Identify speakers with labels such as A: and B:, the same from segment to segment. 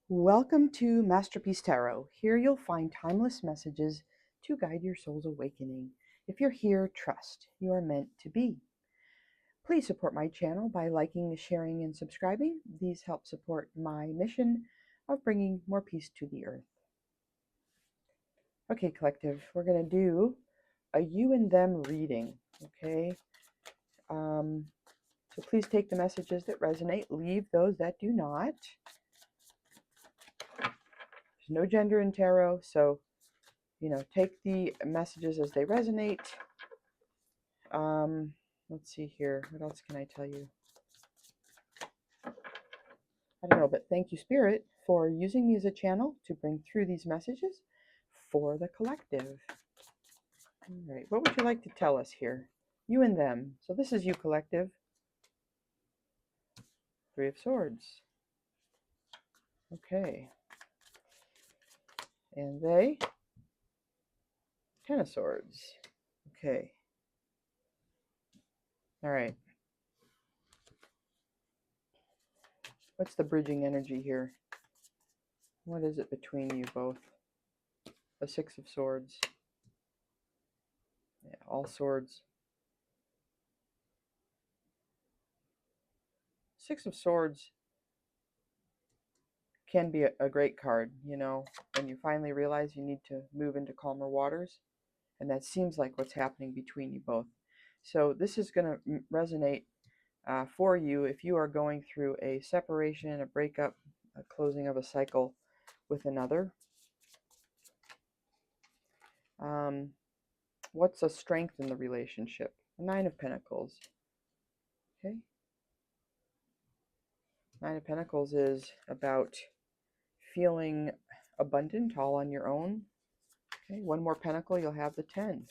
A: Welcome to Masterpiece Tarot. Here you'll find timeless messages to guide your soul's awakening. If you're here, trust you are meant to be. Please support my channel by liking, sharing, and subscribing. These help support my mission of bringing more peace to the earth. Okay, collective, we're going to do a you and them reading, okay? So please take the messages that resonate, leave those that do not. There's no gender in tarot, so take the messages as they resonate. Let's see here. What else can I tell you? I don't know, but thank you, Spirit, for using me as a channel to bring through these messages for the collective. All right, what would you like to tell us here? You and them. So this is you, collective. Three of Swords. Okay. And they? Ten of Swords. Okay. All right. What's the bridging energy here? What is it between you both? The Six of Swords. Yeah, all swords. Six of Swords can be a great card, when you finally realize you need to move into calmer waters. And that seems like what's happening between you both. So this is going to resonate for you if you are going through a separation, a breakup, a closing of a cycle with another. What's a strength in the relationship? A Nine of Pentacles. Okay. Nine of Pentacles is about feeling abundant all on your own. Okay, one more pentacle, you'll have the 10.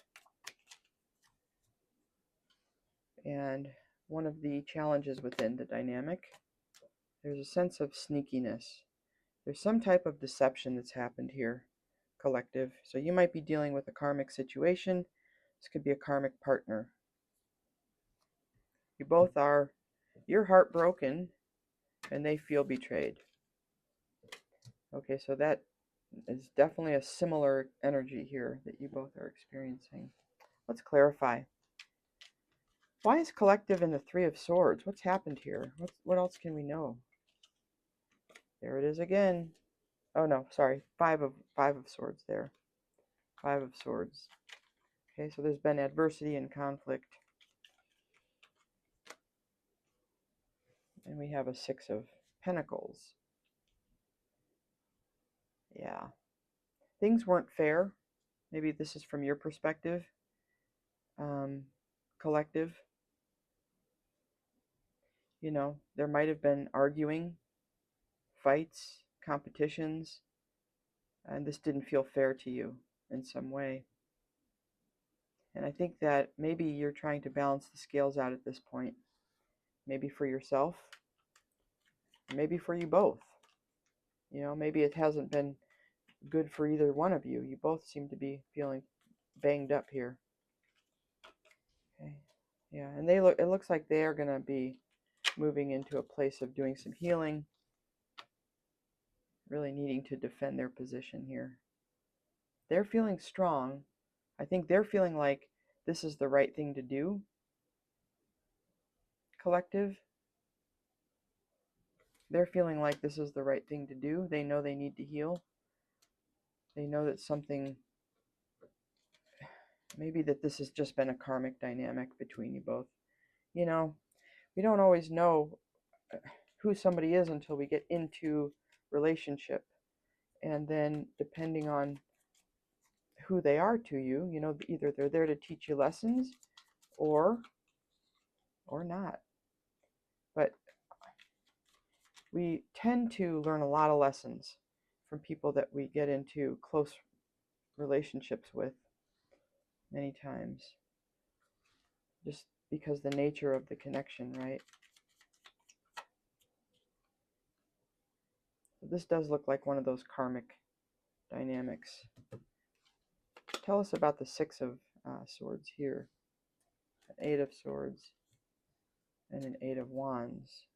A: And one of the challenges within the dynamic, there's a sense of sneakiness. There's some type of deception that's happened here, collective. So you might be dealing with a karmic situation. This could be a karmic partner. You both are, you're heartbroken and they feel betrayed. Okay, so that is definitely a similar energy here that you both are experiencing. Let's clarify. Why is collective in the Three of Swords? What's happened here? What else can we know? There it is again. Oh no, sorry. Five of Swords there. Five of Swords. Okay, so there's been adversity and conflict. And we have a Six of Pentacles. Yeah. Things weren't fair. Maybe this is from your perspective. Collective. There might have been arguing, fights, competitions, and this didn't feel fair to you in some way. And I think that maybe you're trying to balance the scales out at this point. Maybe for yourself, maybe for you both. Maybe it hasn't been good for either one of you. You both seem to be feeling banged up here. Okay. Yeah, and it looks like they are going to be moving into a place of doing some healing, really needing to defend their position here. They're feeling strong. I think they're feeling like this is the right thing to do. Collective. They're feeling like this is the right thing to do. They know they need to heal. They know that something, maybe that this has just been a karmic dynamic between you both. We don't always know who somebody is until we get into relationship. And then depending on who they are to you, either they're there to teach you lessons or not. But we tend to learn a lot of lessons from people that we get into close relationships with many times, just because the nature of the connection, right? So this does look like one of those karmic dynamics. Tell us about the Six of Swords here, an Eight of Swords, and an Eight of Wands.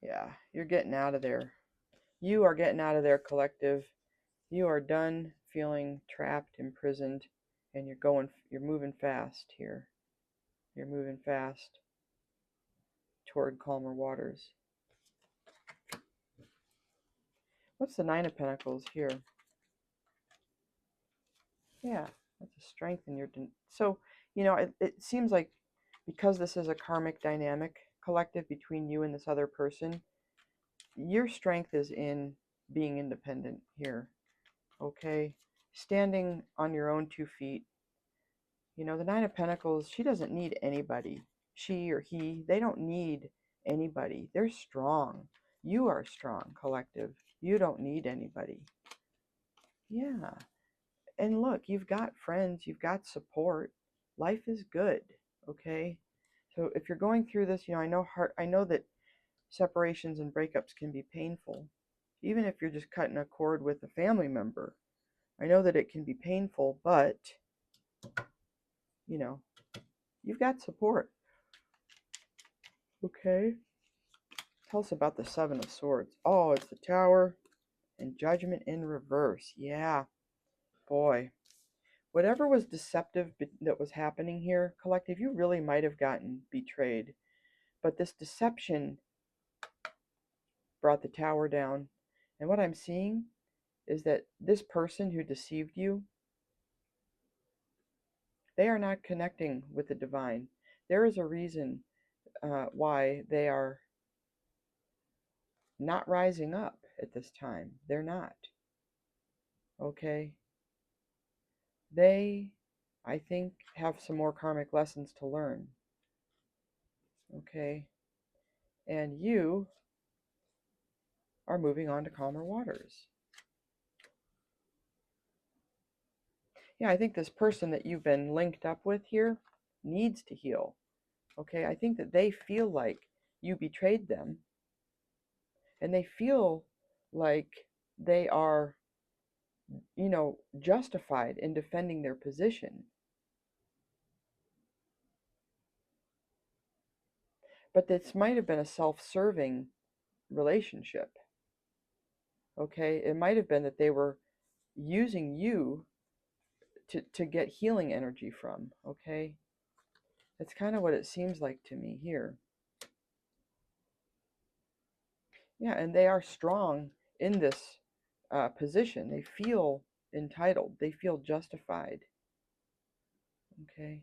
A: Yeah, you're getting out of there. You are getting out of there, collective. You are done feeling trapped, imprisoned, and you're moving fast here. You're moving fast toward calmer waters. What's the Nine of Pentacles here? Yeah, that's a strength in your... So, it seems like because this is a karmic dynamic collective between you and this other person, your strength is in being independent here, okay? Standing on your own 2 feet. The Nine of Pentacles, she doesn't need anybody. She or he, they don't need anybody. They're strong. You are strong, collective. You don't need anybody. Yeah. And look, you've got friends, you've got support. Life is good, okay? So if you're going through this, I know that separations and breakups can be painful. Even if you're just cutting a cord with a family member, I know that it can be painful, but you've got support. Okay? Tell us about the Seven of Swords. Oh, it's the Tower and Judgment in reverse. Yeah, boy. Whatever was deceptive that was happening here, collective, you really might have gotten betrayed. But this deception brought the Tower down. And what I'm seeing is that this person who deceived you, they are not connecting with the divine. There is a reason why they are not rising up at this time. They're not. Okay? They, I think, have some more karmic lessons to learn. Okay? And you are moving on to calmer waters. Yeah, I think this person that you've been linked up with here needs to heal. Okay? I think that they feel like you betrayed them. And they feel like they are, justified in defending their position. But this might have been a self-serving relationship. Okay? It might have been that they were using you to get healing energy from. Okay? That's kind of what it seems like to me here. Yeah, and they are strong in this position. They feel entitled. They feel justified. Okay?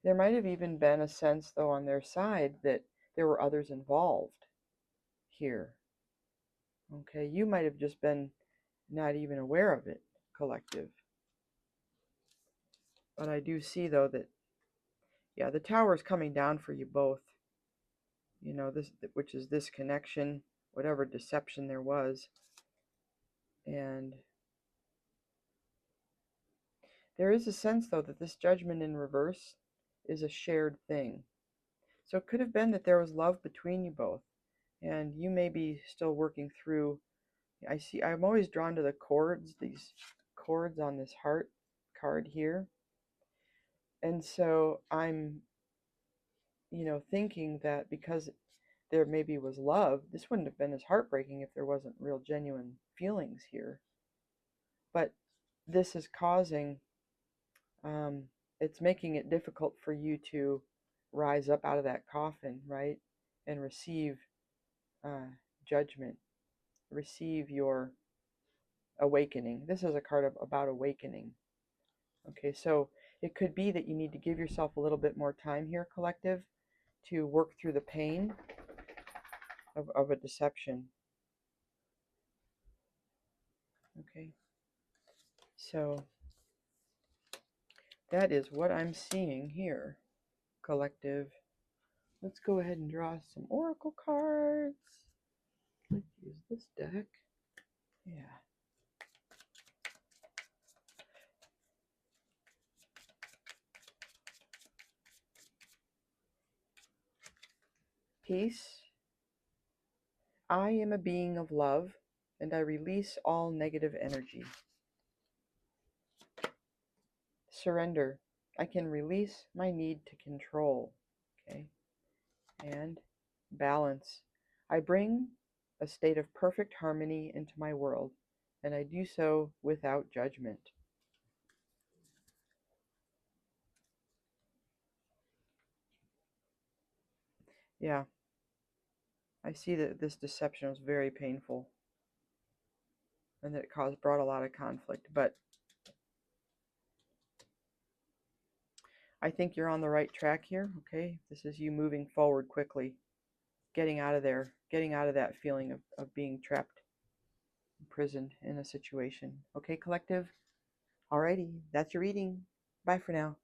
A: There might have even been a sense, though, on their side that there were others involved here. Okay? You might have just been not even aware of it, collective. But I do see, though, that, yeah, the tower is coming down for you both. This, which is this connection, whatever deception there was. And there is a sense, though, that this judgment in reverse is a shared thing. So it could have been that there was love between you both. And you may be still working through, I'm always drawn to the cords, these cords on this heart card here. And so I'm, thinking that because there maybe was love, this wouldn't have been as heartbreaking if there wasn't real genuine feelings here. But this is causing, it's making it difficult for you to rise up out of that coffin, right? And receive judgment, receive your awakening. This is a card about awakening. Okay, so it could be that you need to give yourself a little bit more time here, collective, to work through the pain of a deception. Okay, so that is what I'm seeing here, collective. Let's go ahead and draw some oracle cards. Let's use this deck. Yeah. Peace. I am a being of love, and I release all negative energy. Surrender. I can release my need to control. Okay. and balance. I bring a state of perfect harmony into my world, and I do so without judgment. Yeah, I see that this deception was very painful and that it brought a lot of conflict, but I think you're on the right track here, okay? This is you moving forward quickly, getting out of there, getting out of that feeling of being trapped, imprisoned in a situation. Okay, collective? Alrighty, that's your reading. Bye for now.